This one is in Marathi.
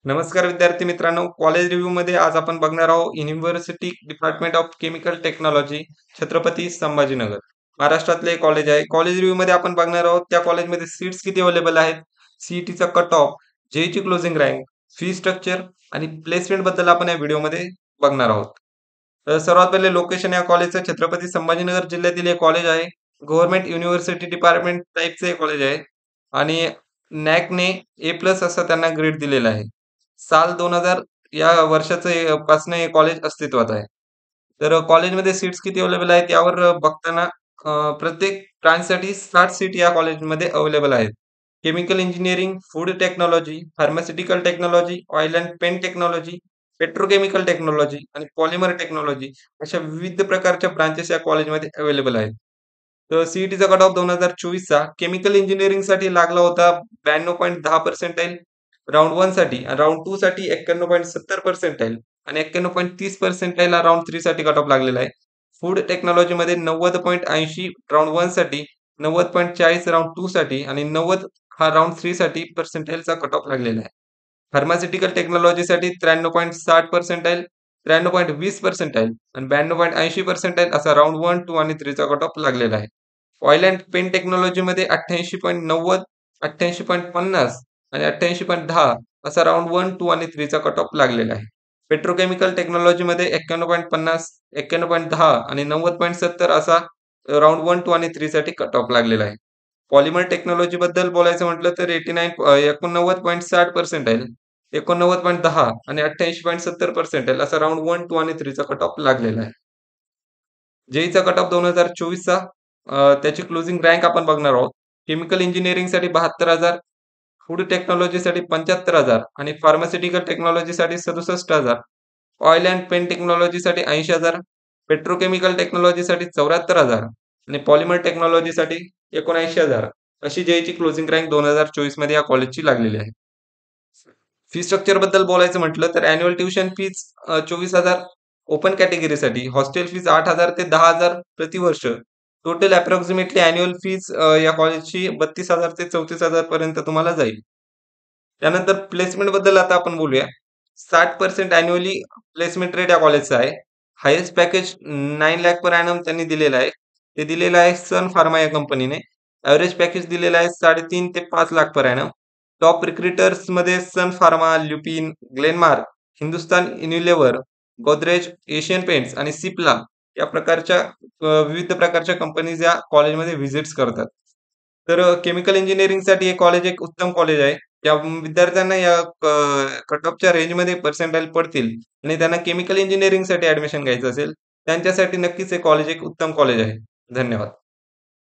नमस्कार विद्यार्थी मित्रांनो, कॉलेज रिव्ह्यूमध्ये आज आपण बघणार आहोत university department of chemical technology, Chhatrapati Sambhajinagar. महाराष्ट्रातले कॉलेज आहे. कॉलेज रिव्ह्यूमध्ये आपण बघणार आहोत त्या कॉलेजमध्ये सीट्स किती अवेलेबल आहेत, सीईटीचा कट ऑफ, जेईची क्लोजिंग रँक, फी स्ट्रक्चर आणि प्लेसमेंट बद्दल आपण या व्हिडिओमध्ये बघणार आहोत. तर सर्वात पहिले लोकेशन या कॉलेजचं छत्रपती संभाजीनगर जिल्ह्यातील हे कॉलेज आहे. गव्हर्नमेंट युनिव्हर्सिटी डिपार्टमेंट टाइपचे हे कॉलेज आहे आणि नॅकने A+ असा त्यांना ग्रेड दिलेला आहे. साल 2000 या वर्षाचं पासनं हे कॉलेज अस्तित्वात आहे. तर कॉलेजमध्ये सीट्स किती अवेलेबल आहेत यावर बघताना प्रत्येक ब्रांचसाठी 60 सीट या कॉलेजमध्ये अवेलेबल आहेत. Chemical engineering, food technology, pharmaceutical technology, oil and pen technology, petrochemical technology आणि पॉलिमर टेक्नॉलॉजी अशा विविध प्रकारच्या ब्रांचेस या कॉलेजमध्ये अवेलेबल आहेत. तर सीईटीचा कट ऑफ 2024चा केमिकल इंजिनिअरिंगसाठी लागला होता 92.10 पर्सेंटाइल राउंड 1 साठी आणि राउंड 2 साठी 91.70 पर्सेंटाइल आणि 91.30 पर्सेंटाइल हा राउंड 3 साठी कट ऑफ लागलेला आहे. फूड टेक्नॉलॉजीमध्ये 90.80 राउंड 1 साठी, 90.40 राउंड 2 साठी आणि 90 हा राउंड 3 साठी पर्सेंटाइलचा कट ऑफ लागलेला आहे. फार्मास्युटिकल टेक्नॉलॉजीसाठी 93.60 पर्सेंटाइल, 93.20 पर्सेंटाइल आणि 92.80 पर्सेंटाइल असा राउंड 1, 2 आणि 3 चा कट ऑफ लागलेला आहे. ऑइल एंड पेन टेक्नॉलॉजीमध्ये 88.90, 88.50 आणि 88.10 असा राउंड 1, 2 आणि 3 चा कट ऑफ लागलेला आहे. पेट्रोकेमिकल टेक्नॉलॉजीमध्ये 91.50, 91.10 आणि 90.70 असा राउंड 1, 2 आणि 3 साठी कट ऑफ लागलेला आहे. पॉलिमर टेक्नॉलॉजी बद्दल बोलायचं म्हटलं तर 89.60 पर्सेंटाइल, 89.10 आणि 88.70 पर्सेंटाइल असा राउंड 1, 2 आणि 3 चा कट ऑफ लागलेला आहे. जेईचा कट ऑफ 2024चा त्याची क्लोजिंग रँक आपण बघणार आहोत. केमिकल इंजिनिअरिंगसाठी 72,000, फूड टेक्नॉलॉजीसाठी 75,000 आणि फार्मास्युटिकल टेक्नॉलॉजीसाठी 67,000, ऑइल एंड पेन टेक्नॉलॉजीसाठी 80,000, पेट्रोकेमिकल टेक्नॉलॉजीसाठी 74,000 आणि पॉलिमर टेक्नॉलॉजीसाठी 79,000 अशी जेईची क्लोजिंग रँक 2024 मध्ये या कॉलेजची लागलेली आहे. फी स्ट्रक्चर बद्दल बोलायचं म्हटलं तर अॅन्युअल ट्युशन फीज 24,000 ओपन कॅटेगरीसाठी, हॉस्टेल फीज 8,000 ते 10,000 प्रतिवर्ष. टोटल अप्रॉक्सिमेटली अॅन्युअल फीज या कॉलेजची 32,000 ते 34,000 पर्यंत तुम्हाला जाईल. त्यानंतर प्लेसमेंट बद्दल आता आपण बोलूया. 60% अॅन्युअली प्लेसमेंट रेट या कॉलेजचा आहे. Highest package 9 lakh per ANM त्यांनी दिलेलं आहे. ते दिलेलं आहे सन फार्मा या कंपनीने. एव्हरेज पॅकेज दिलेलं आहे 3.5 ते 5 लाख पर एनम. टॉप रिक्रुटर्समध्ये सन फार्मा, ल्युपिन, ग्लेनमार्क, हिंदुस्तान युनिलिव्हर, गोदरेज, एशियन पेंट्स आणि सिप्ला या प्रकारच्या विविध प्रकारच्या कंपनीज या कॉलेजमध्ये व्हिजिट्स करतात. तर केमिकल इंजिनिअरिंगसाठी हे कॉलेज एक उत्तम कॉलेज आहे. ज्या विद्यार्थ्यांना या कट ऑफच्या रेंजमध्ये पर्सेंटाइल पडतील आणि त्यांना केमिकल इंजिनिअरिंगसाठी ॲडमिशन घ्यायचं असेल, त्यांच्यासाठी नक्कीच हे कॉलेज एक उत्तम कॉलेज आहे. धन्यवाद.